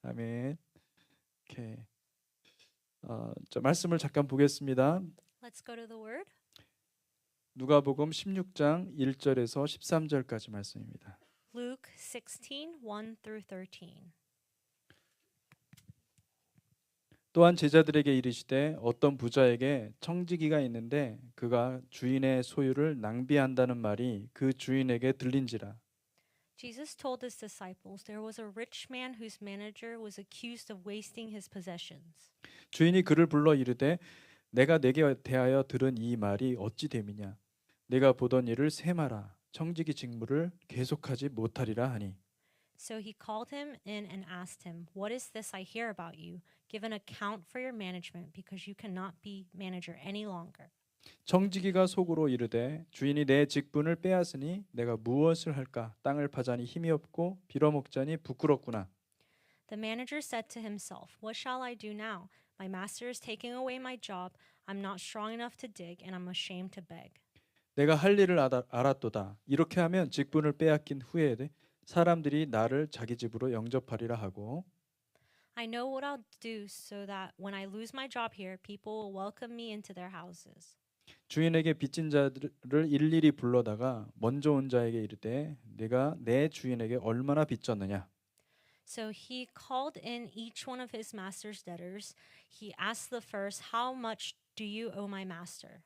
아멘. 오케이. 저 말씀을 잠깐 보겠습니다. Let's go to the word. 누가복음 16장 1절에서 13절까지 말씀입니다. Luke 16, 1 through 13. 또한 제자들에게 이르시되 어떤 부자에게 청지기가 있는데 그가 주인의 소유를 낭비한다는 말이 그 주인에게 들린지라. Jesus told his disciples there was a rich man whose manager was accused of wasting his possessions. 주인이 그를 불러 이르되 내가 내게 대하여 들은 이 말이 어찌 됨이냐. 내가 보던 일을 세마라. 청지기 직무를 계속하지 못하리라 하니. So he called him in and asked him, "What is this I hear about you? Give an account for your management because you cannot be manager any longer." 청지기가 속으로 이르되 주인이 내 직분을 빼앗으니 내가 무엇을 할까. 땅을 파자니 힘이 없고 빌어먹자니 부끄럽구나. The manager said to himself, "What shall I do now? My master is taking away my job. I'm not strong enough to dig, and I'm ashamed to beg." 내가 할 일을 알았도다. 이렇게 하면 직분을 빼앗긴 후에 사람들이 나를 자기 집으로 영접하리라 하고. I know what I'll do so that when I lose my job here, people will welcome me into their houses. 주인에게 빚진 자들을 일일이 불러다가 먼저 온 자에게 이르되 내가 내 주인에게 얼마나 빚졌느냐. So he called in each one of his master's debtors. He asked the first, "How much do you owe my master?"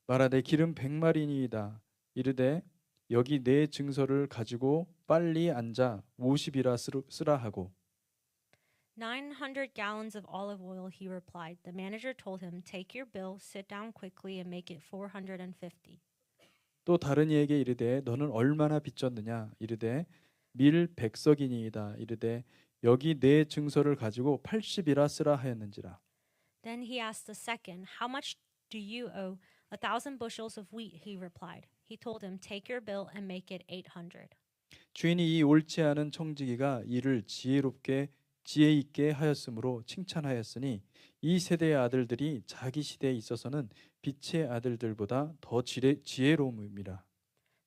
말하되 기름 100마리니이다. 이르되 여기 내 증서를 가지고 빨리 앉아 50이라 쓰라 하고. 900 gallons of olive oil, he replied. The manager told him, "Take your bill, sit down quickly, and make it 450." 또 다른 이에게 이르되 너는 얼마나 빚졌느냐. 이르되 밀 100석이니이다. 이르되 여기 내 증서를 가지고 80이라 쓰라 하였는지라. Then he asked the second, "How much do you owe?" 1,000 bushels of wheat, he replied. He told him, "Take your bill and make it 800." 주인이 이 옳지 않은 청지기가 이를 지혜 있게 하였으므로 칭찬하였으니 이 세대의 아들들이 자기 시대에 있어서는 빛의 아들들보다 더 지혜로움이라.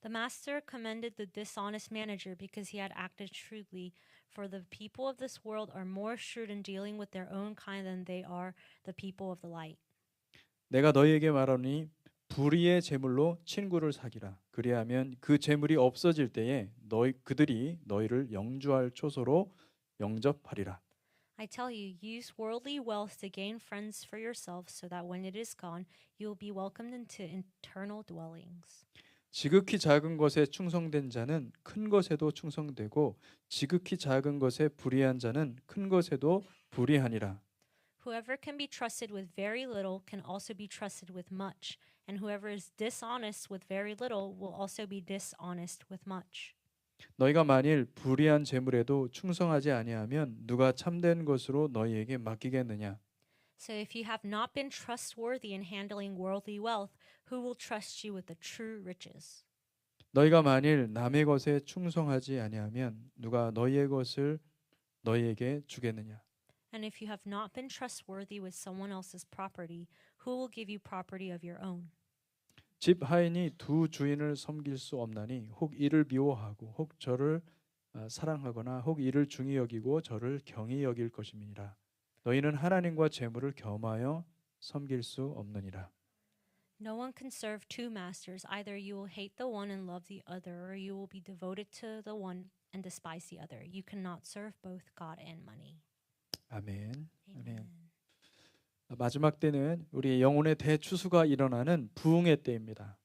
The master commended the dishonest manager because he had acted shrewdly. For the people of this world are more shrewd in dealing with their own kind than they are the people of the light. 내가 너희에게 말하니 불의의 재물로 친구를 사기라. 그리하면 그 재물이 없어질 때에 그들이 너희를 영주할 초소로 영접하리라. I tell you, use worldly wealth to gain friends for yourself so that when it is gone, you will be welcomed into eternal dwellings. 지극히 작은 것에 충성된 자는 큰 것에도 충성되고 지극히 작은 것에 불의한 자는 큰 것에도 불의하니라. Whoever can be trusted with very little can also be trusted with much, and whoever is dishonest with very little will also be dishonest with much. 너희가 만일 불의한 재물에도 충성하지 아니하면 누가 참된 것으로 너희에게 맡기겠느냐? So if you have not been trustworthy in handling worldly wealth, who will trust you with the true riches? 너희가 만일 남의 것에 충성하지 아니하면 누가 너희의 것을 너희에게 주겠느냐? And if you have not been trustworthy with someone else's property, who will give you property of your own? 집 하인이 두 주인을 섬길 수 없나니 혹 이를 미워하고 혹 저를 사랑하거나 혹 이를 중히 여기고 저를 경히 여길 것임이니라. 너희는 하나님과 재물을 겸하여 섬길 수 없느니라. No one can serve two masters. Either you will hate the one and love the other, or you will be devoted to the one and despise the other. You cannot serve both God and money. 아멘. Amen. 아멘. 마지막 때는 우리의 영혼의 대추수가 일어나는 부흥의 때입니다.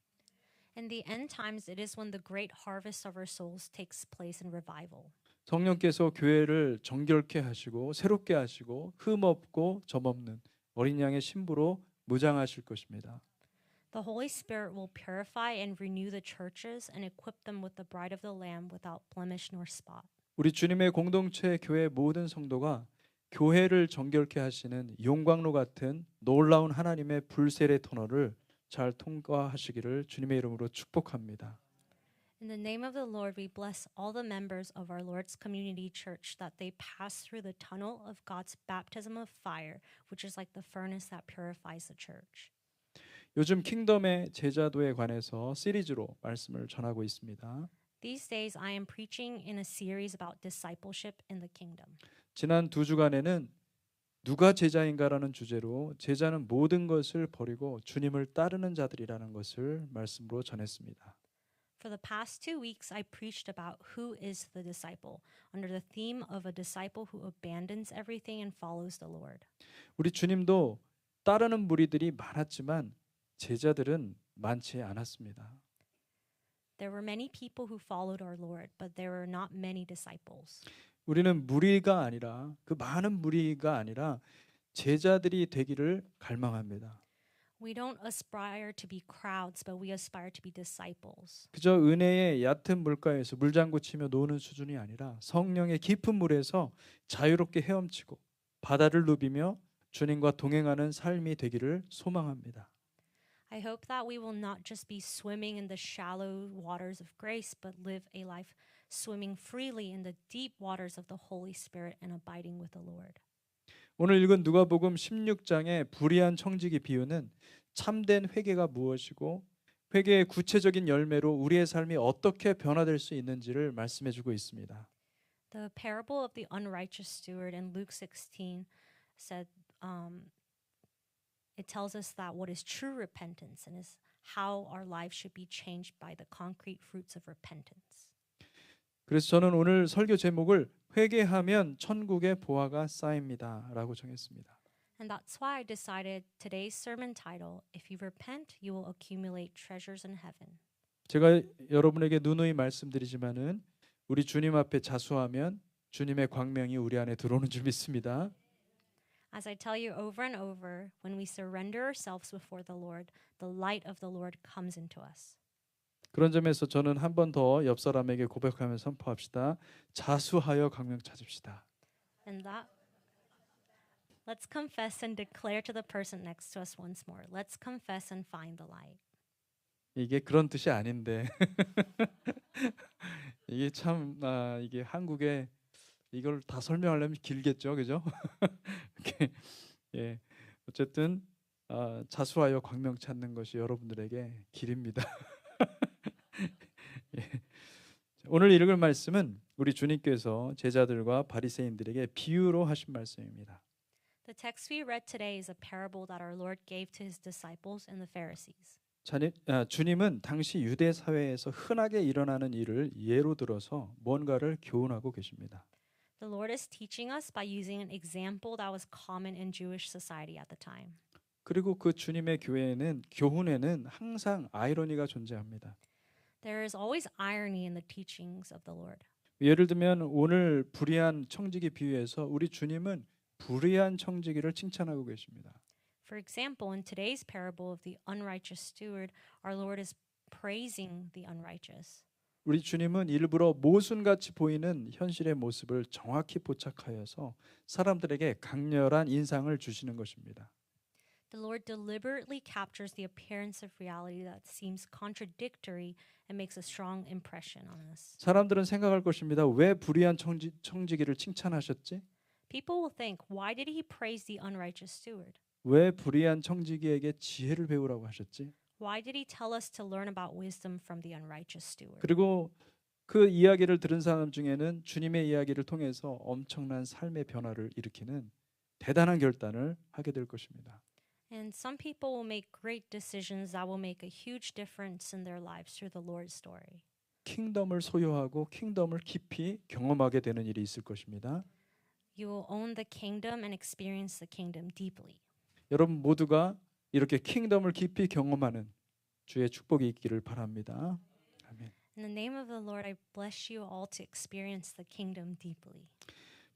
In the end times, it is when the great harvest of our souls takes place in revival. 성령께서 교회를 정결케 하시고 새롭게 하시고 흠 없고 점 없는 어린 양의 신부로 무장하실 것입니다. The Holy Spirit will purify and renew the churches and equip them with the bride of the Lamb without blemish nor spot. 우리 주님의 공동체 교회 모든 성도가 교회를 정결케 하시는 용광로 같은 놀라운 하나님의 불세례 터널을 잘 통과하시기를 주님의 이름으로 축복합니다. In the name of the Lord, we bless all the members of our Lord's Community Church that they pass through the tunnel of God's baptism of fire, which is like the furnace that purifies the church. 요즘 킹덤의 제자도에 관해서 시리즈로 말씀을 전하고 있습니다. These days, I am preaching in a series about discipleship in the kingdom. 지난 2주간에는 누가 제자인가라는 주제로 제자는 모든 것을 버리고 주님을 따르는 자들이라는 것을 말씀으로 전했습니다. For the past 2 weeks, I preached about who is the disciple under the theme of a disciple who abandons everything and follows the Lord. 우리 주님도 따르는 무리들이 많았지만 제자들은 많지 않았습니다. There were many people who followed our Lord, but there were not many disciples. 우리는 무리가 아니라 그 많은 무리가 아니라 제자들이 되기를 갈망합니다. We don't aspire to be crowds, but we aspire to be disciples. 그저 은혜의 얕은 물가에서 물장구 치며 노는 수준이 아니라 성령의 깊은 물에서 자유롭게 헤엄치고 바다를 누비며 주님과 동행하는 삶이 되기를 소망합니다. I hope that we will not just be swimming in the shallow waters of grace, but live a life swimming freely in the deep waters of the Holy Spirit and abiding with the Lord. 오늘 읽은 누가복음 16장의 불의한 청지기 비유는 참된 회개가 무엇이고 회개의 구체적인 열매로 우리의 삶이 어떻게 변화될 수 있는지를 말씀해 주고 있습니다. The parable of the unrighteous steward in Luke 16 said, it tells us that what is true repentance and is how our lives should be changed by the concrete fruits of repentance. 그래서 저는 오늘 설교 제목을 회개하면 천국의 보화가 쌓입니다라고 정했습니다. And that's why I decided today's sermon title, If you repent, you will accumulate treasures in heaven. 제가 여러분에게 누누이 말씀드리지만은 우리 주님 앞에 자수하면 주님의 광명이 우리 안에 들어오는 줄 믿습니다. As I tell you over and over, when we surrender ourselves before the Lord, the light of the Lord comes into us. 그런 점에서 저는 한 번 더 옆 사람에게 고백하며 선포합시다. 자수하여 광명 찾읍시다. And that, let's confess and declare to the person next to us once more. Let's confess and find the light. 이게 그런 뜻이 아닌데 이게 참 이게 한국에 이걸 다 설명하려면 길겠죠, 그죠? 예, 어쨌든 자수하여 광명 찾는 것이 여러분들에게 길입니다. 예. 오늘 읽을 말씀은 우리 주님께서 제자들과 바리새인들에게 비유로 하신 말씀입니다. The text we read today is a parable that our Lord gave to his disciples and the Pharisees. 주님은 당시 유대 사회에서 흔하게 일어나는 일을 예로 들어서 뭔가를 교훈하고 계십니다. The Lord is teaching us by using an example that was common in Jewish society at the time. 그리고 그 주님의 교훈에는 항상 아이러니가 존재합니다. There is always irony in the teachings of the Lord. 예를 들면 오늘 불의한 청지기 비유에서 우리 주님은 불의한 청지기를 칭찬하고 계십니다. For example, in today's parable of the unrighteous steward, our Lord is praising the unrighteous. 우리 주님은 일부러 모순같이 보이는 현실의 모습을 정확히 포착하여서 사람들에게 강렬한 인상을 주시는 것입니다. The Lord deliberately captures the appearance of reality that seems contradictory and makes a strong impression on us. 사람들은 생각할 것입니다. 왜 불의한 청지기를 칭찬하셨지? People will think, why did he praise the unrighteous steward? 왜 불의한 청지기에게 지혜를 배우라고 하셨지? Why did he tell us to learn about wisdom from the unrighteous steward? 그리고 그 이야기를 들은 사람 중에는 주님의 이야기를 통해서 엄청난 삶의 변화를 일으키는 대단한 결단을 하게 될 것입니다. And some people will make great decisions that will make a huge difference in their lives through the Lord's story. 킹덤을 소유하고 킹덤을 깊이 경험하게 되는 일이 있을 것입니다. You will own the kingdom and experience the kingdom deeply. 여러분 모두가 이렇게 킹덤을 깊이 경험하는 주의 축복이 있기를 바랍니다. 아멘. In the name of the Lord, I bless you all to experience the kingdom deeply.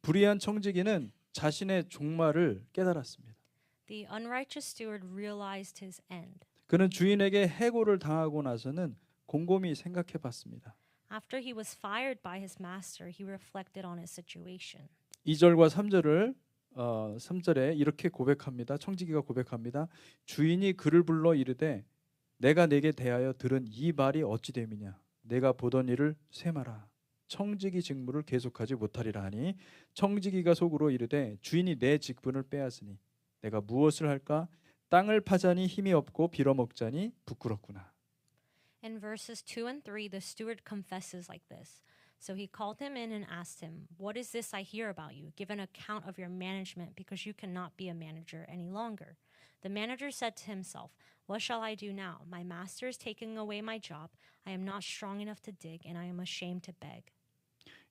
불의한 청지기는 자신의 종말을 깨달았습니다. The unrighteous steward realized his end. 그는 주인에게 해고를 당하고 나서는 곰곰이 생각해 봤습니다. After he was fired by his master, he reflected on his situation. 2절과 3절에 이렇게 고백합니다. 청지기가 고백합니다. 주인이 그를 불러 이르되 내가 내게 대하여 들은 이 말이 어찌 됨이냐 내가 보던 일을 쇠마라 청지기 직무를 계속하지 못하리라 하니 청지기가 속으로 이르되 주인이 내 직분을 빼앗으니 내가 무엇을 할까 땅을 파자니 힘이 없고 빌어먹자니 부끄럽구나. In verses 2 and 3, the steward confesses like this. So he called him in and asked him, "What is this I hear about you? Give an account of your management, because you cannot be a manager any longer." The manager said to himself, "What shall I do now? My master is taking away my job. I am not strong enough to dig, and I am ashamed to beg."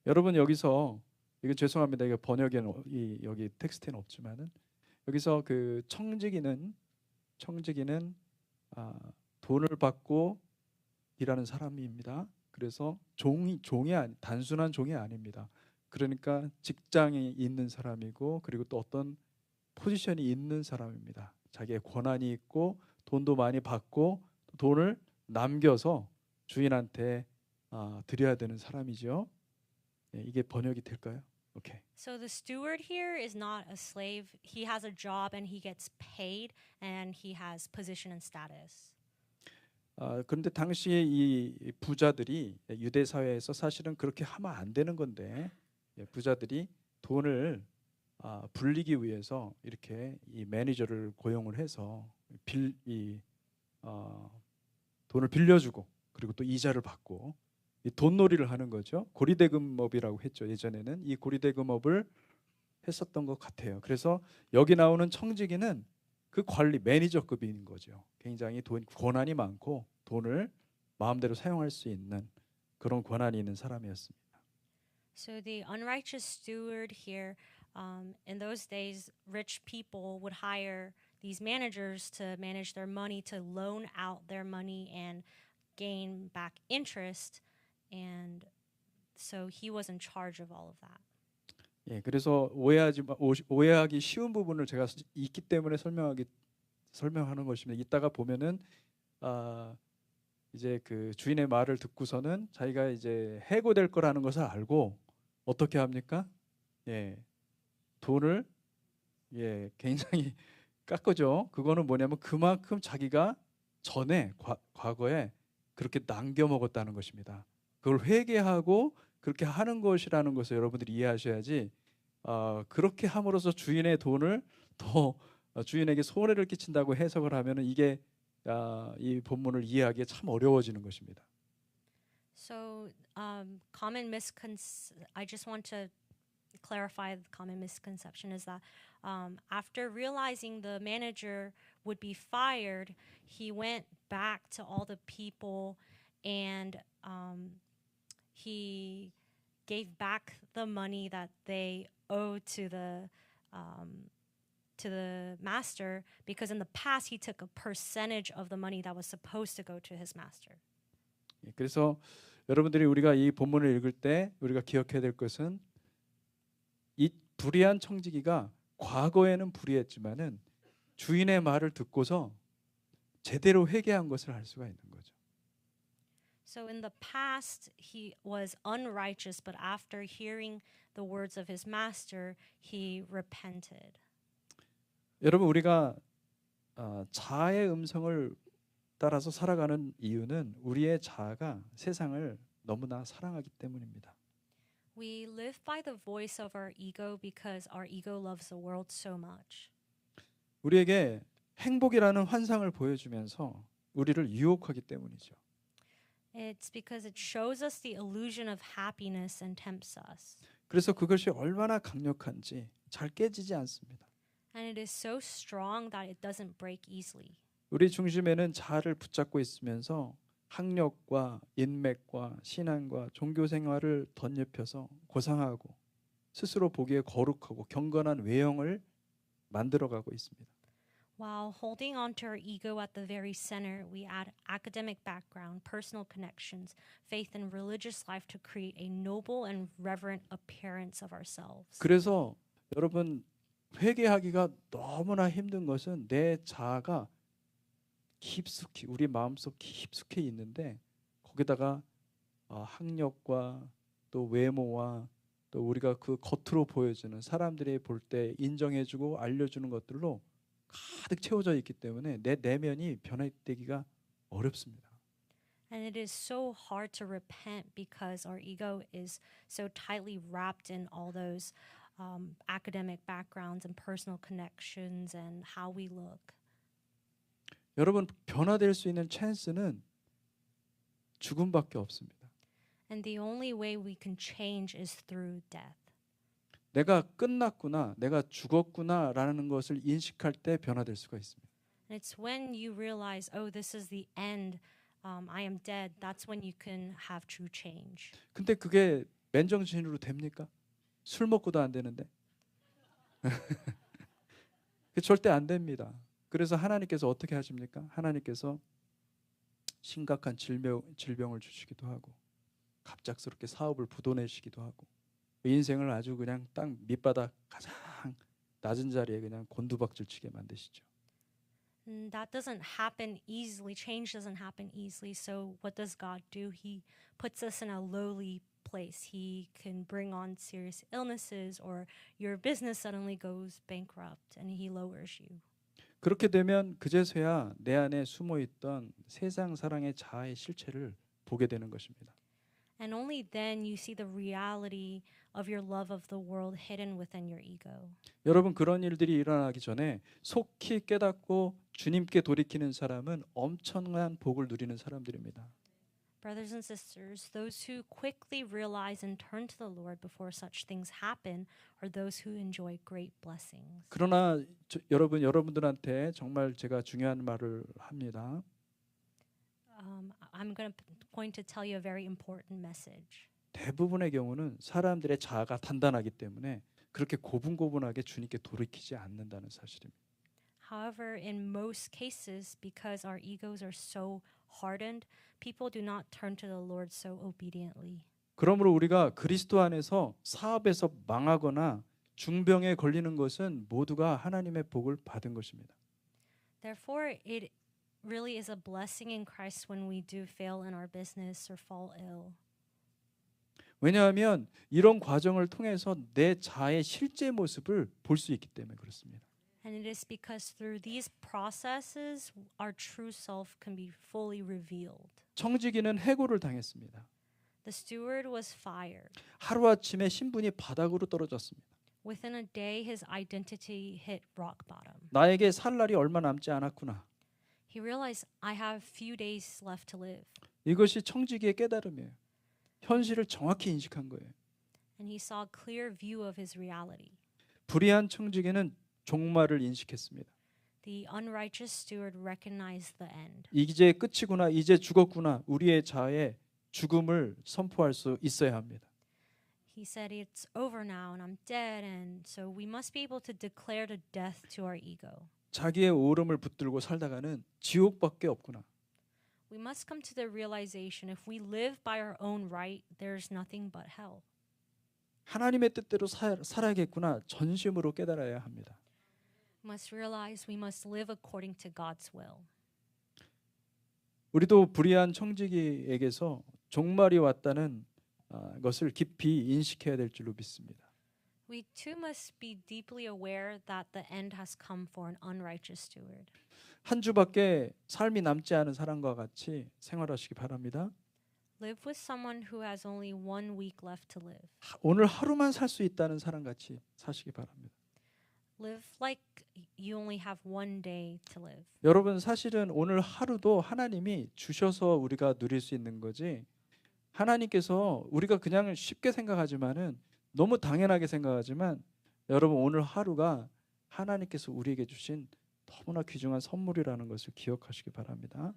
여러분 여기서 이거 죄송합니다. 이거 번역에는 여기 텍스트에는 없지만은 여기서 그 청지기는 돈을 받고 일하는 사람입니다. 그래서 단순한 종이 아닙니다. 그러니까 직장이 있는 사람이고 그리고 또 어떤 포지션이 있는 사람입니다. 자기의 권한이 있고 돈도 많이 받고 돈을 남겨서 주인한테 드려야 되는 사람이죠. 네, 이게 번역이 될까요? 오케이. So the steward here is not a slave. He has a job and he gets paid and he has position and status. 그런데 당시에 이 부자들이 유대 사회에서 사실은 그렇게 하면 안 되는 건데 부자들이 돈을 불리기 위해서 이렇게 이 매니저를 고용을 해서 돈을 빌려주고 그리고 또 이자를 받고 이 돈놀이를 하는 거죠. 고리대금업이라고 했죠. 예전에는 이 고리대금업을 했었던 것 같아요. 그래서 여기 나오는 청지기는 그 관리 매니저급인 거죠. 굉장히 권한이 많고 돈을 마음대로 사용할 수 있는 그런 권한이 있는 사람이었습니다. So the unrighteous steward here, in those days, rich people would hire these managers to manage their money, to loan out their money and gain back interest. And so he was in charge of all of that. 예, 그래서 오해하기 쉬운 부분을 제가 있기 때문에 설명하는 것입니다. 이따가 보면은 이제 그 주인의 말을 듣고서는 자기가 이제 해고될 거라는 것을 알고 어떻게 합니까? 예, 돈을 굉장히 깎죠. 그거는 뭐냐면 그만큼 자기가 전에 과거에 그렇게 남겨 먹었다는 것입니다. 그걸 회개하고 그렇게 하는 것이라는 것을 여러분들이 이해하셔야지 그렇게 함으로써 주인의 돈을 더 주인에게 손해를 끼친다고 해석을 하면은 이게 이 본문을 이해하기에 참 어려워지는 것입니다. So I just want to clarify the common misconception is that after realizing the manager would be fired, he went back to all the people and he gave back the money that they owed to the master, because in the past he took a percentage of the money that was supposed to go to his master. 그래서 여러분들이 우리가 이 본문을 읽을 때 우리가 기억해야 될 것은 이 불의한 청지기가 과거에는 불의했지만은 주인의 말을 듣고서 제대로 회개한 것을 알 수가 있는 거죠. So in the past he was unrighteous, but after hearing the words of his master, he repented. 여러분 우리가 자아의 음성을 따라서 살아가는 이유는 우리의 자아가 세상을 너무나 사랑하기 때문입니다. We live by the voice of our ego because our ego loves the world so much. 우리에게 행복이라는 환상을 보여주면서 우리를 유혹하기 때문이죠. It's because it shows us the illusion of happiness and tempts us. 그래서 그것이 얼마나 강력한지 잘 깨지지 않습니다. And it is so strong that it doesn't break easily. 우리 중심에는 자아를 붙잡고 있으면서 학력과 인맥과 신앙과 종교 생활을 덧입혀서 고상하고 스스로 보기에 거룩하고 경건한 외형을 만들어가고 있습니다. While holding on to our ego at the very center, we add academic background, personal connections, faith, and religious life to create a noble and reverent appearance of ourselves. 그래서 여러분 회개하기가 너무나 힘든 것은 내 자아가 깊숙이 우리 마음속 깊숙이 있는데 거기다가 학력과 또 외모와 또 우리가 그 겉으로 보여주는 사람들이 볼 때 인정해주고 알려주는 것들로 가득 채워져 있기 때문에 내 내면이 변화되기가 어렵습니다. And it is so hard to repent because our ego is so tightly wrapped in all those academic backgrounds and personal connections and how we look. 여러분 변화될 수 있는 찬스는 죽음밖에 없습니다. And the only way we can change is through death. 내가 끝났구나, 내가 죽었구나라는 것을 인식할 때 변화될 수가 있습니다. And it's when you realize, oh, this is the end, I am dead, that's when you can have true change. 근데 그게 맨정신으로 됩니까? 술 먹고도 안 되는데. 절대 안 됩니다. 그래서 하나님께서 어떻게 하십니까? 하나님께서 심각한 질병을 주시기도 하고 갑작스럽게 사업을 부도내시기도 하고 인생을 아주 그냥 땅 밑바닥 가장 낮은 자리에 그냥 곤두박질 치게 만드시죠. And that doesn't happen easily. Change doesn't happen easily. So what does God do? He puts us in a lowly place. He can bring on serious illnesses, or your business suddenly goes bankrupt and he lowers you. 그렇게 되면 그제서야 내 안에 숨어있던 세상 사랑의 자아의 실체를 보게 되는 것입니다. And only then you see the reality of your love of the world hidden within your ego. 여러분, 그런 일들이 일어나기 전에 속히 깨닫고 주님께 돌이키는 사람은 엄청난 복을 누리는 사람들입니다. Brothers and sisters, those who quickly realize and turn to the Lord before such things happen are those who enjoy great blessings. 그러나 여러분들한테 정말 제가 중요한 말을 합니다. I'm going to tell you a very important message. 대부분의 경우는 사람들의 자아가 단단하기 때문에 그렇게 고분고분하게 주님께 돌이키지 않는다는 사실입니다. However, in most cases, because our egos are so hardened, people do not turn to the Lord so obediently. 그러므로 우리가 그리스도 안에서 사업에서 망하거나 중병에 걸리는 것은 모두가 하나님의 복을 받은 것입니다. Therefore, it really is a blessing in Christ when we do fail in our business or fall ill. 왜냐하면 이런 과정을 통해서 내 자아의 실제 모습을 볼 수 있기 때문에 그렇습니다. And it is because through these processes, our true self can be fully revealed. 청지기는 해고를 당했습니다. The steward was fired. 하루아침에 신분이 바닥으로 떨어졌습니다. Within a day, his identity hit rock bottom. 나에게 살 날이 얼마 남지 않았구나. He realized, I have few days left to live. 이것이 청지기의 깨달음이에요. 현실을 정확히 인식한 거예요. And he saw a clear view of his reality. 불의한 청지기는 종말을 인식했습니다. The unrighteous steward recognized the end. 이제 끝이구나, 이제 죽었구나. 우리의 자아의 죽음을 선포할 수 있어야 합니다. He said, it's over now and I'm dead, and so we must be able to declare the death to our ego. 자기의 오름을 붙들고 살다가는 지옥밖에 없구나. We must come to the realization if we live by our own right, there's nothing but hell. 하나님의 뜻대로 살아야겠구나. 전심으로 깨달아야 합니다. We must realize we must live according to God's will. 우리도 불의한 청지기에게서 종말이 왔다는 것을 깊이 인식해야 될 줄로 믿습니다. We too must be deeply aware that the end has come for an unrighteous steward. 한 주밖에 삶이 남지 않은 사람과 같이 생활하시기 바랍니다. Live with someone who has only 1 week left to live. 오늘 하루만 살 수 있다는 사람 같이 사시기 바랍니다. Live like you only have 1 day to live. 여러분, 사실은 오늘 하루도 하나님이 주셔서 우리가 누릴 수 있는 거지, 하나님께서 우리가 그냥 쉽게 생각하지만은 너무 당연하게 생각하지만 여러분, 오늘 하루가 하나님께서 우리에게 주신 너무나 귀중한 선물이라는 것을 기억하시기 바랍니다.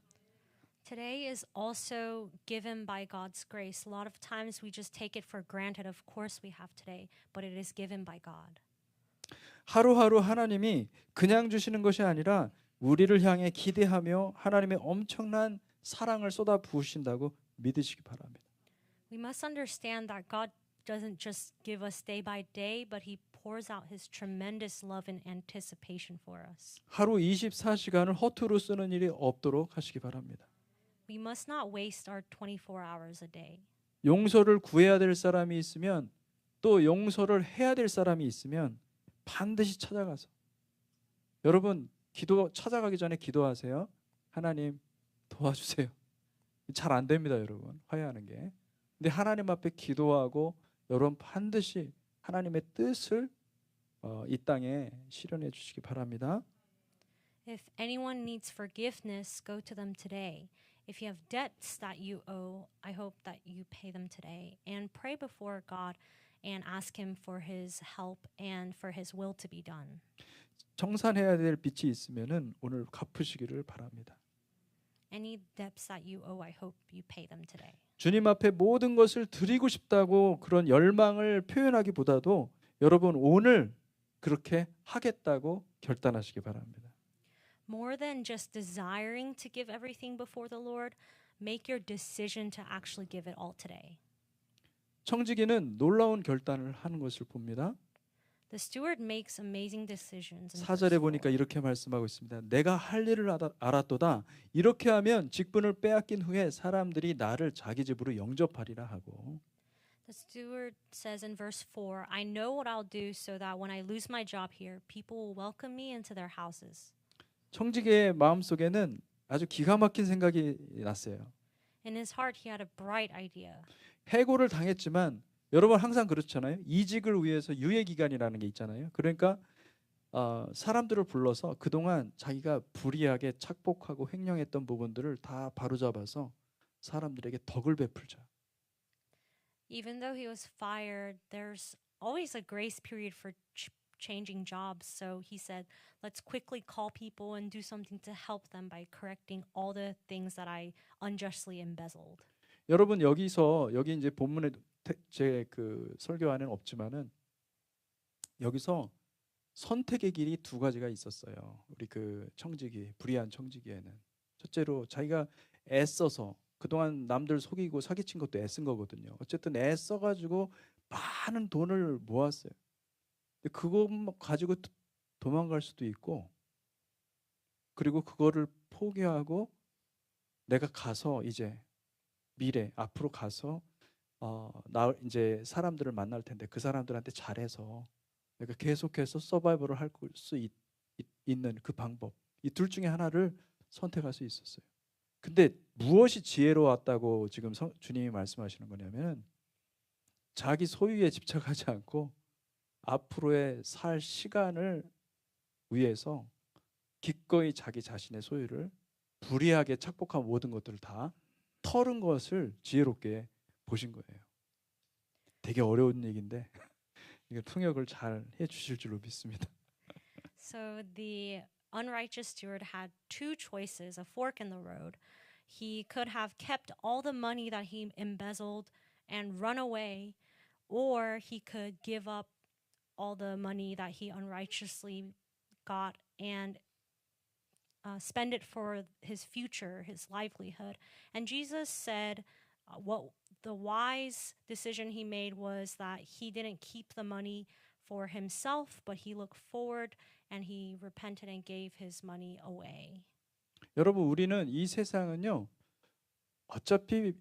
Today is also given by God's grace. A lot of times we just take it for granted. Of course we have today, but it is given by God. 하루하루 하나님이 그냥 주시는 것이 아니라 우리를 향해 기대하며 하나님의 엄청난 사랑을 쏟아 부으신다고 믿으시기 바랍니다. We must understand that God doesn't just give us day by day, but He pours out His tremendous love and anticipation for us. 하루 24시간을 허투루 쓰는 일이 없도록 하시기 바랍니다. We must not waste our 24 hours a day. 용서를 구해야 될 사람이 있으면, 또 용서를 해야 될 사람이 있으면 반드시 찾아가서, 여러분, 찾아가기 전에 기도하세요. 하나님 도와주세요. 잘 안 됩니다, 여러분. 화해하는 게. 근데 하나님 앞에 기도하고 여러분 반드시 하나님의 뜻을 이 땅에 실현해 주시기 바랍니다. If anyone needs forgiveness, go to them today. If you have debts that you owe, I hope that you pay them today and pray before God and ask him for his help and for his will to be done. 청산해야 될 빚이 있으면은 오늘 갚으시기를 바랍니다. Any debts that you owe, I hope you pay them today. 주님 앞에 모든 것을 드리고 싶다고 그런 열망을 표현하기보다도 여러분 오늘 그렇게 하겠다고 결단하시기 바랍니다. More than just desiring to give everything before the Lord, make your decision to actually give it all today. 청지기는 놀라운 결단을 하는 것을 봅니다. The steward makes amazing decisions. 4절에 보니까 이렇게 말씀하고 있습니다. 내가 할 일을 알았도다. 이렇게 하면 직분을 빼앗긴 후에 사람들이 나를 자기 집으로 영접하리라 하고. The steward says in verse 4, I know what I'll do so that when I lose my job here, people will welcome me into their houses. 청지기의 마음속에는 아주 기가 막힌 생각이 났어요. In his heart, he had a bright idea. 해고를 당했지만 여러분 항상 그렇잖아요. 이직을 위해서 유예 기간이라는 게 있잖아요. 그러니까 사람들을 불러서 그동안 자기가 불이하게 착복하고 횡령했던 부분들을 다 바로잡아서 사람들에게 덕을 베풀자. Even though he was fired, there's always a grace period for changing jobs. So he said, let's quickly call people and do something to help them by correcting all the things that I unjustly embezzled. 여러분 여기 이제 본문에 제 그 설교 안에는 없지만은 여기서 선택의 길이 두 가지가 있었어요. 우리 그 청지기 불의한 청지기에는 첫째로 자기가 애써서 그동안 남들 속이고 사기친 것도 애쓴 거거든요. 어쨌든 애써가지고 많은 돈을 모았어요. 근데 그거 가지고 도망갈 수도 있고 그리고 그거를 포기하고 내가 가서 이제 미래 앞으로 가서 나 이제 사람들을 만날 텐데 그 사람들한테 잘해서 내가 계속해서 서바이벌을 할 수 있는 그 방법 이 둘 중에 하나를 선택할 수 있었어요. 근데 무엇이 지혜로웠다고 지금 주님이 말씀하시는 거냐면 자기 소유에 집착하지 않고 앞으로의 살 시간을 위해서 기꺼이 자기 자신의 소유를 불이하게 착복한 모든 것들을 다 털은 것을 지혜롭게 보신 거예요. 되게 어려운 얘기인데 이거 통역을 잘 해주실 줄로 믿습니다. So the unrighteous steward had two choices, a fork in the road. He could have kept all the money that he embezzled and run away, or he could give up all the money that he unrighteously got and spend it for his future, his livelihood. And Jesus said what the wise decision he made was that he didn't keep the money for himself, but he looked forward and he repented and gave his money away. 여러분 우리는 이 세상은요 어차피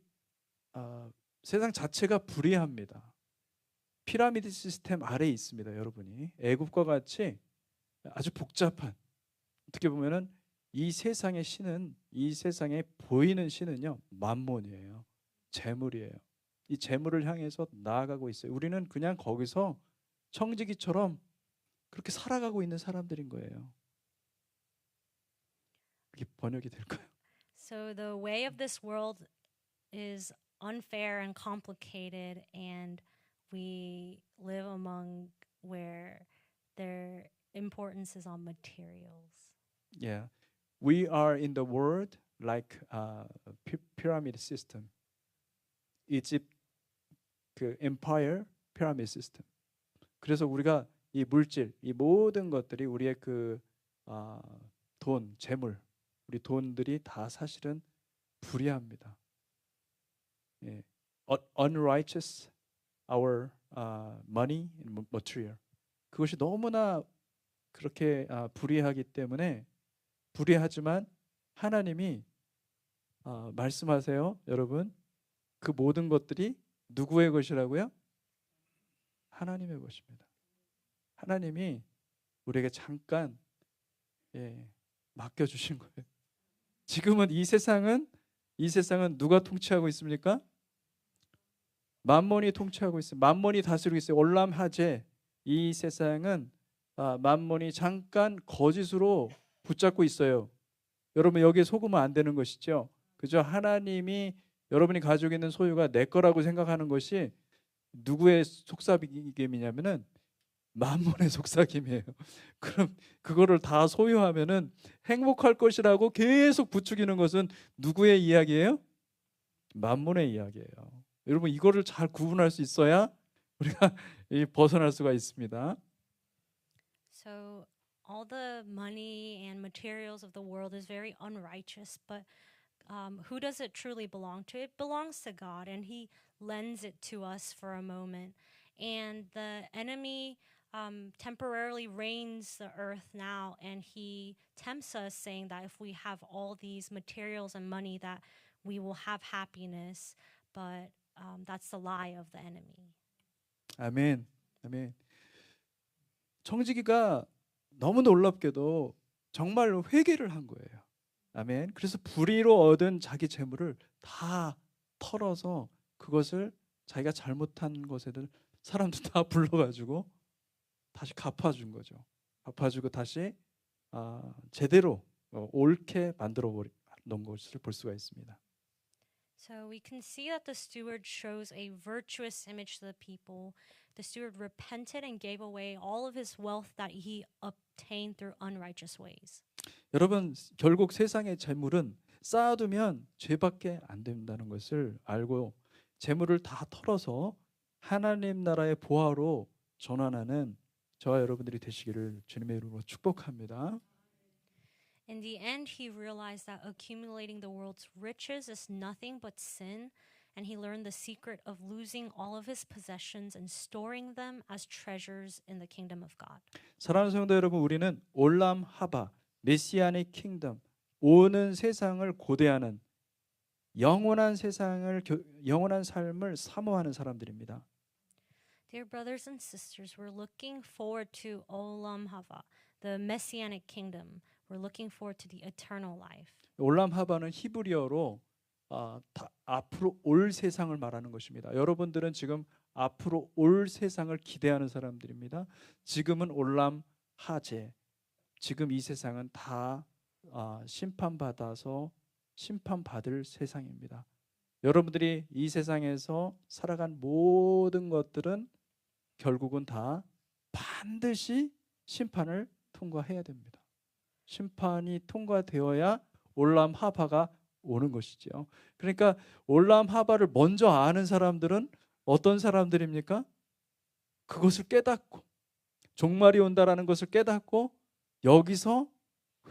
세상 자체가 불의합니다. 피라미드 시스템 아래에 있습니다. 여러분이 애굽과 같이 아주 복잡한 어떻게 보면은 이 세상의 신은 이 세상에 보이는 신은요 만몬이에요. 재물이에요. 이 재물을 향해서 나아가고 있어요. 우리는 그냥 거기서 청지기처럼 그렇게 살아가고 있는 사람들인 거예요. 이게 번역이 될까요? So the way of this world is unfair and complicated, and we live among where their importance is on materials. Yeah, we are in the world like pyramid system. Egypt 그 empire pyramid system. 그래서 우리가 이 물질, 이 모든 것들이 우리의 그 돈, 재물, 우리 돈들이 다 사실은 불의합니다. 예. Unrighteous our money and material. 그것이 너무나 그렇게 불의하기 때문에 불의하지만 하나님이 말씀하세요, 여러분. 그 모든 것들이 누구의 것이라고요? 하나님의 것입니다. 하나님이 우리에게 잠깐 맡겨주신 거예요. 지금은 이 세상은 누가 통치하고 있습니까? 만몬이 통치하고 있어요. 만몬이 다스리고 있어요. 올람하제 이 세상은 만몬이 잠깐 거짓으로 붙잡고 있어요. 여러분 여기에 속으면 안 되는 것이죠. 그죠? 하나님이 여러분이 가지고 있는 소유가 내 거라고 생각하는 것이 누구의 속삭임이냐면은 만문의 속삭임이에요. 그럼 그거를 다 소유하면은 행복할 것이라고 계속 부추기는 것은 누구의 이야기예요? 만문의 이야기예요. 여러분 이거를 잘 구분할 수 있어야 우리가 벗어날 수가 있습니다. So all the money and materials of the world is very unrighteous, but who does it truly belong to? It belongs to God, and He lends it to us for a moment. And the enemy temporarily reigns the earth now, and he tempts us, saying that if we have all these materials and money, that we will have happiness. But that's the lie of the enemy. 아멘. 아멘. 청지기가 너무 놀랍게도 정말로 회개를 한 거예요. 아멘. 그래서 불의로 얻은 자기 재물을 다 털어서 그것을 자기가 잘못한 것에들 사람들 다 불러가지고 다시 갚아준 거죠. 갚아주고 다시 제대로 옳게 만들어 놓은 것을 볼 수가 있습니다. So we can see that the steward shows a virtuous image to the people. The steward repented and gave away all of his wealth that he obtained through unrighteous ways. 여러분 결국 세상의 재물은 쌓아두면 죄밖에 안 된다는 것을 알고 재물을 다 털어서 하나님 나라의 보화로 전환하는 저와 여러분들이 되시기를 주님의 이름으로 축복합니다. In the end, he realized that accumulating the world's riches is nothing but sin, and he learned the secret of losing all of his possessions and storing them as treasures in the kingdom of God. 사랑하는 성도 여러분, 우리는 올람 하바, 메시아닉 킹덤, 오는 세상을 고대하는 영원한 영원한 삶을 사모하는 사람들입니다. Dear brothers and sisters, we're looking forward to Olam Hava, the messianic kingdom. We're looking forward to the eternal life. 올람 하바는 히브리어로 앞으로 올 세상을 말하는 것입니다. 여러분들은 지금 앞으로 올 세상을 기대하는 사람들입니다. 지금은 올람 하제, 지금 이 세상은 다 심판받아서 심판받을 세상입니다. 여러분들이 이 세상에서 살아간 모든 것들은 결국은 다 반드시 심판을 통과해야 됩니다. 심판이 통과되어야 올람 하바가 오는 것이죠. 그러니까 올람 하바를 먼저 아는 사람들은 어떤 사람들입니까? 그것을 깨닫고 종말이 온다라는 것을 깨닫고 여기서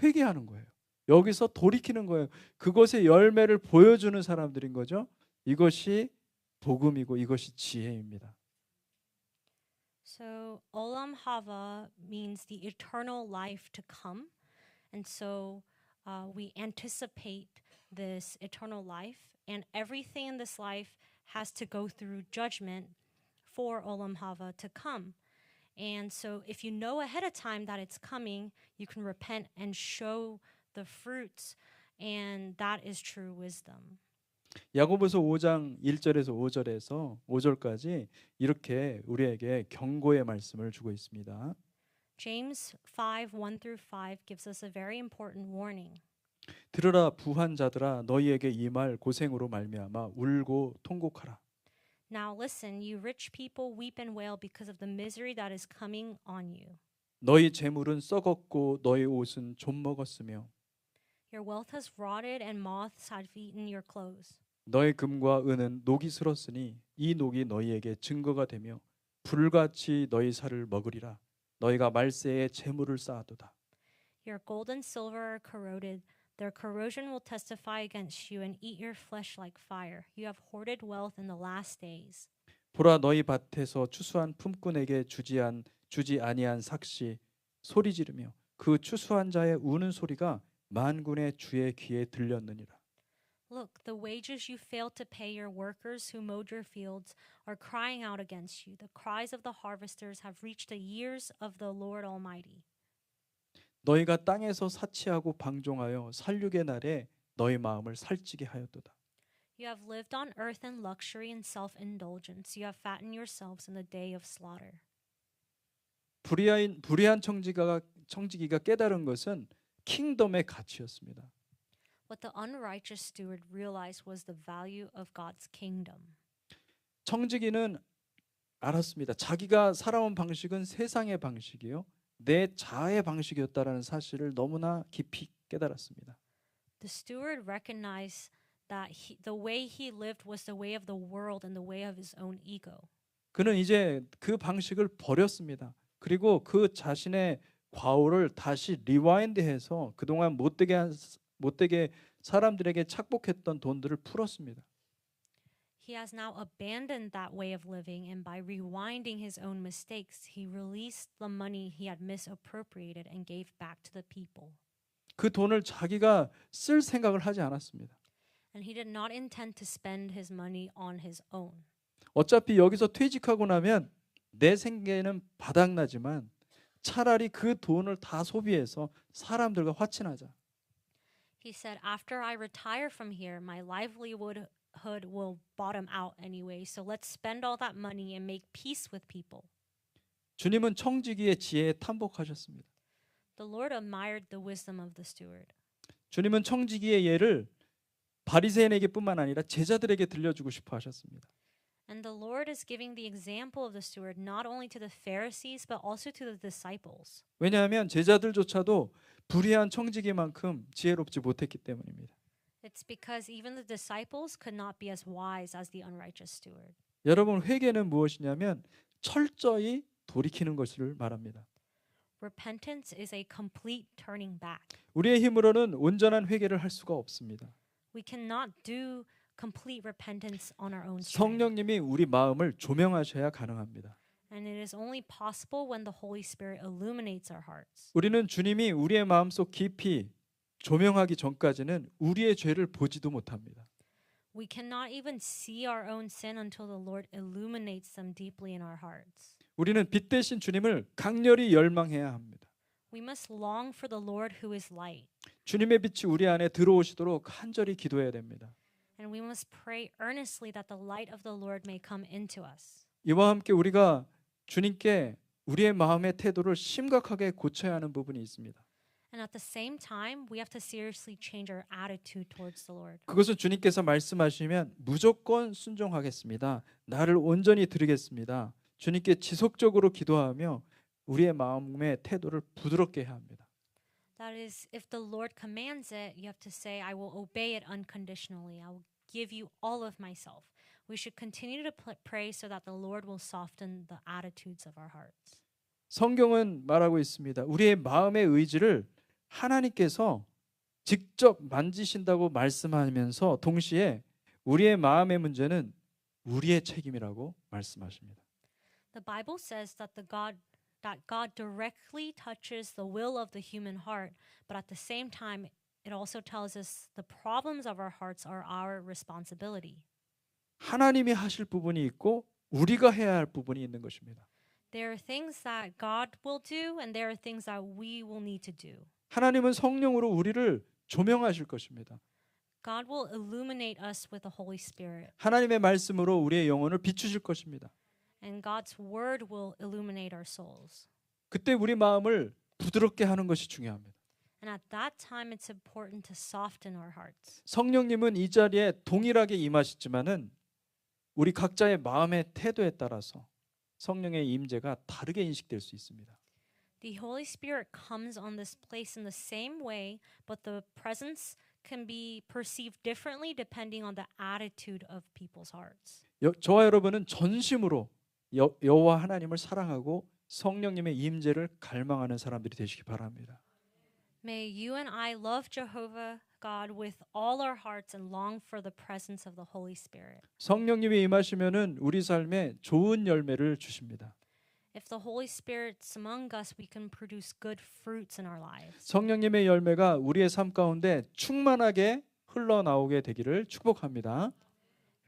회개하는 거예요. 여기서 돌이키는 거예요. 그것의 열매를 보여주는 사람들인 거죠. 이것이 복음이고 이것이 지혜입니다. So Olam Hava means the eternal life to come. And so we anticipate this eternal life, and everything in this life has to go through judgment for Olam Hava to come. And so if you know ahead of time that it's coming, you can repent and show the fruits, and that is true wisdom. 야고보서 5장 1절에서 5절까지 이렇게 우리에게 경고의 말씀을 주고 있습니다. James 5:1-5 gives us a very important warning. 들으라 부한 자들아 너희에게 이 말 고생으로 말미암아 울고 통곡하라. Now listen, you rich people, weep and wail because of the misery that is coming on you. 너희 재물은 썩었고 너희 옷은 좀 먹었으며 Your wealth has rotted and moths have eaten your clothes. 너희 금과 은은 녹이 슬었으니 이 녹이 너희에게 증거가 되며 불같이 너희 살을 먹으리라. 너희가 말세에 재물을 쌓아도다. Your gold and silver are corroded. Their corrosion will testify against you and eat your flesh like fire. You have hoarded wealth in the last days. 보라 너희 밭에서 추수한 품꾼에게 주지 아니한 삭시 소리 지르며 그 추수한 자의 우는 소리가 만군의 주의 귀에 들렸느니라. Look, the wages you failed to pay your workers who mowed your fields are crying out against you. The cries of the harvesters have reached the ears of the Lord Almighty. 너희가 땅에서 사치하고 방종하여 살육의 날에 너희 마음을 살찌게 하였도다. You have lived on earth in luxury and self-indulgence. You have fattened yourselves in the day of slaughter. 불의한 청지기가 깨달은 것은 킹덤의 가치였습니다. What the unrighteous steward realized was the value of God's kingdom. 청지기는 알았습니다. 자기가 살아온 방식은 세상의 방식이요, 내 자아의 방식이었다라는 사실을 너무나 깊이 깨달았습니다. The steward recognized that the way he lived was the way of the world and the way of his own ego. 그는 이제 그 방식을 버렸습니다. 그리고 그 자신의 과오를 다시 리와인드해서 그동안 못되게 사람들에게 착복했던 돈들을 풀었습니다. He has now abandoned that way of living, and by rewinding his own mistakes, he released the money he had misappropriated and gave back to the people. 그 돈을 자기가 쓸 생각을 하지 않았습니다. And he did not intend to spend his money on his own. 어차피 여기서 퇴직하고 나면 내 생계는 바닥나지만 차라리 그 돈을 다 소비해서 사람들과 화친하자. He said, after I retire from here, my livelihood will bottom out anyway, so let's spend all that money and make peace with people. 주님은 청지기의 지혜에 탐복하셨습니다. The Lord admired the wisdom of the steward. 주님은 청지기의 예를 바리새인에게뿐만 아니라 제자들에게 들려주고 싶어 하셨습니다. And the Lord is giving the example of the steward not only to the Pharisees but also to the disciples. 왜냐하면 제자들조차도 불의한 청지기만큼 지혜롭지 못했기 때문입니다. It's because even the disciples could not be as wise as the unrighteous steward. 여러분, 회개는 무엇이냐면 철저히 돌이키는 것을 말합니다. Repentance is a complete turning back. 우리의 힘으로는 온전한 회개를 할 수가 없습니다. We cannot do complete repentance on our own strength. 성령님이 우리 마음을 조명하셔야 가능합니다. And it is only possible when the Holy Spirit illuminates our hearts. 우리는 주님이 우리의 마음속 깊이 조명하기 전까지는 우리의 죄를 보지도 못합니다. We cannot even see our own sin until the Lord illuminates them deeply in our hearts. 우리는 빛 대신 주님을 강렬히 열망해야 합니다. We must long for the Lord who is light. 주님의 빛이 우리 안에 들어오시도록 간절히 기도해야 됩니다. And we must pray earnestly that the light of the Lord may come into us. 이와 함께 우리가 주님께 우리의 마음의 태도를 심각하게 고쳐야 하는 부분이 있습니다. And at the same time, we have to seriously change our attitude towards the Lord. 그것은 주님께서 말씀하시면 무조건 순종하겠습니다. 나를 온전히 드리겠습니다. 주님께 지속적으로 기도하며 우리의 마음의 태도를 부드럽게 해야 합니다. That is, if the Lord commands it, you have to say, I will obey it unconditionally. I will give you all of myself. We should continue to pray so that the Lord will soften the attitudes of our hearts. 성경은 말하고 있습니다. 우리의 마음의 의지를 하나님께서 직접 만지신다고 말씀하면서 동시에 우리의 마음의 문제는 우리의 책임이라고 말씀하십니다. The Bible says that God directly touches the will of the human heart, but at the same time, it also tells us the problems of our hearts are our responsibility. 하나님이 하실 부분이 있고 우리가 해야 할 부분이 있는 것입니다. There are things that God will do, and there are things that we will need to do. 하나님은 성령으로 우리를 조명하실 것입니다. God will illuminate us with the Holy Spirit, 하나님의 말씀으로 우리의 영혼을 비추실 것입니다. and God's word will illuminate our souls. 그때 우리 마음을 부드럽게 하는 것이 중요합니다. And at that time, it's important to soften our hearts. 성령님은 이 자리에 동일하게 임하시지만은 우리 각자의 마음의 태도에 따라서 성령의 임재가 다르게 인식될 수 있습니다. The Holy Spirit comes on this place in the same way, but the presence can be perceived differently depending on the attitude of people's hearts. 저와 여러분은 전심으로 여호와 하나님을 사랑하고 성령님의 임재를 갈망하는 사람들이 되시기 바랍니다. May you and I love Jehovah God with all our hearts and long for the presence of the Holy Spirit. 성령님이 임하시면은 우리 삶에 좋은 열매를 주십니다. If the Holy Spirit's among us, we can produce good fruits in our lives. 성령님의 열매가 우리의 삶 가운데 충만하게 흘러나오게 되기를 축복합니다.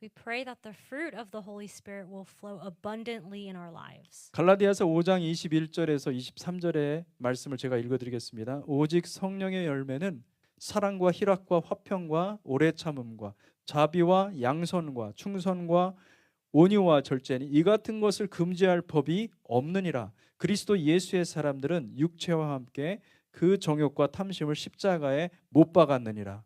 We pray that the fruit of the Holy Spirit will flow abundantly in our lives. 갈라디아서 5장 21절에서 23절의 말씀을 제가 읽어드리겠습니다. 오직 성령의 열매는 사랑과 희락과 화평과 오래 참음과 자비와 양선과 충선과 온유와 절제니 이 같은 것을 금지할 법이 없느니라. 그리스도 예수의 사람들은 육체와 함께 그 정욕과 탐심을 십자가에 못 박았느니라.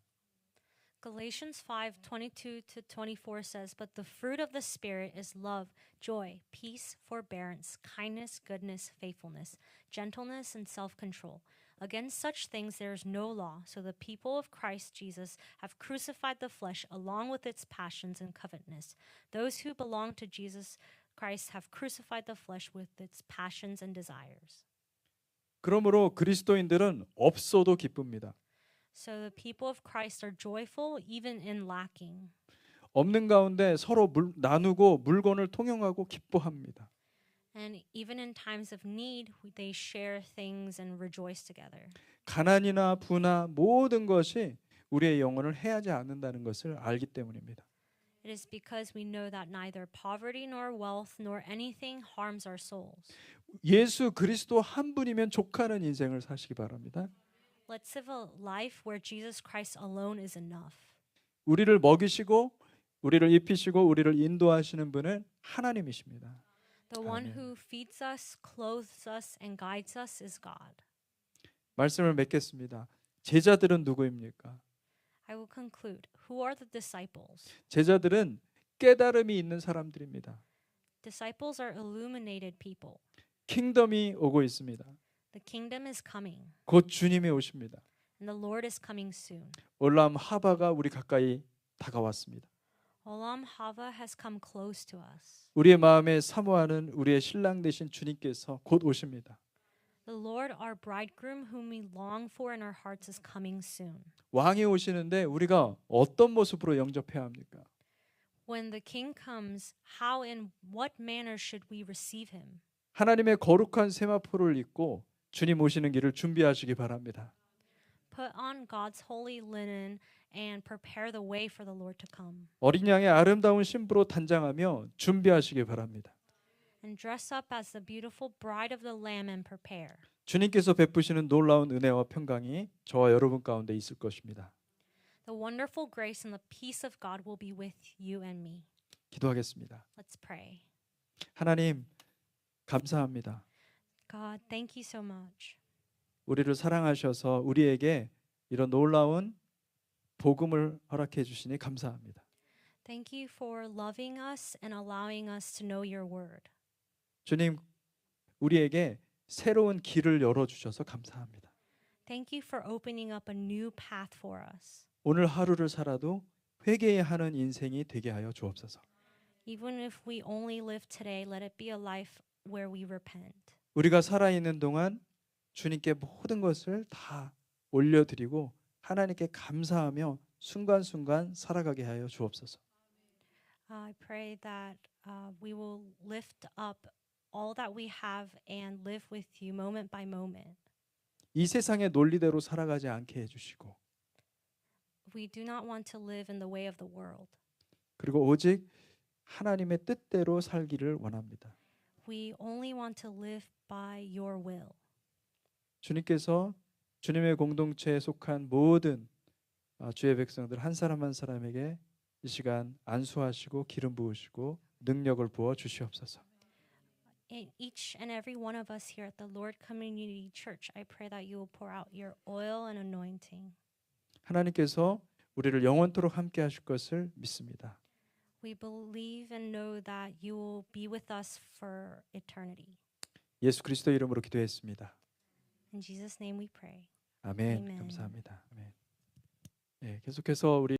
Galatians 5:22 to 24 says, "But the fruit of the Spirit is love, joy, peace, forbearance, kindness, goodness, faithfulness, gentleness, and self-control. Against such things there is no law. So the people of Christ Jesus have crucified the flesh along with its passions and covetousness. Those who belong to Jesus Christ have crucified the flesh with its passions and desires." 그러므로 그리스도인들은 없어도 기쁩니다. So the people of Christ are joyful even in lacking. 없는 가운데 서로 나누고 물건을 통용하고 기뻐합니다. And even in times of need, they share things and rejoice together. 가난이나 부나 모든 것이 우리의 영혼을 해하지 않는다는 것을 알기 때문입니다. It is because we know that neither poverty nor wealth nor anything harms our souls. 예수 그리스도 한 분이면 족하는 인생을 사시기 바랍니다. Let's live a life where Jesus Christ alone is enough. 우리를 먹이시고 우리를 입히시고 우리를 인도하시는 분은 하나님이십니다. The one 아멘. who feeds us, clothes us, and guides us is God. 말씀을 맺겠습니다. 제자들은 누구입니까? I will conclude. Who are the disciples? 제자들은 깨달음이 있는 사람들입니다. Disciples are illuminated people. 킹덤이 오고 있습니다. The kingdom is coming, 곧 주님이 오십니다. and the Lord is coming soon. 올람 하바가 우리 가까이 다가왔습니다. Olam Hava has come close to us. 우리의 마음에 사모하는 우리의 신랑 되신 주님께서 곧 오십니다. The Lord, our bridegroom, whom we long for in our hearts, is coming soon. 왕이 오시는데 우리가 어떤 모습으로 영접해야 합니까? When the king comes, how and what manner should we receive him? 하나님의 거룩한 세마포를 입고 주님 오시는 길을 준비하시기 바랍니다. Put on God's holy linen and prepare the way for the Lord to come. 어린 양의 아름다운 신부로 단장하며 준비하시기 바랍니다. And dress up as the beautiful bride of the Lamb and prepare. 주님께서 베푸시는 놀라운 은혜와 평강이 저와 여러분 가운데 있을 것입니다. The wonderful grace and the peace of God will be with you and me. 기도하겠습니다. Let's pray. 하나님 감사합니다. God, thank you so much. 우리를 사랑하셔서 우리에게 이런 놀라운 복음을 허락해 주시니 감사합니다. Thank you for loving us and allowing us to know your word. 주님, 우리에게 새로운 길을 열어 주셔서 감사합니다. Thank you for opening up a new path for us. 오늘 하루를 살아도 회개하는 인생이 되게 하여 주옵소서. Even if we only live today, let it be a life where we repent. 우리가 살아 있는 동안 주님께 모든 것을 다 올려드리고 하나님께 감사하며 순간순간 살아가게 하여 주옵소서. I pray that we will lift up all that we have and live with you moment by moment. 이 세상의 논리대로 살아가지 않게 해주시고 We do not want to live in the way of the world. 그리고 오직 하나님의 뜻대로 살기를 원합니다. We only want to live by your will. 주님께서 주님의 공동체에 속한 모든 주의 백성들 한 사람 한 사람에게 이 시간 안수하시고 기름 부으시고 능력을 부어 주시옵소서. In each and every one of us here at the Lord Community Church, I pray that you will pour out your oil and anointing. 하나님께서 우리를 영원토록 함께 하실 것을 믿습니다. We believe and know that you will be with us for eternity. 예수 그리스도 이름으로 기도했습니다. In Jesus' name we pray. 아멘. 아멘. 감사합니다. 아멘. 네, 계속해서 우리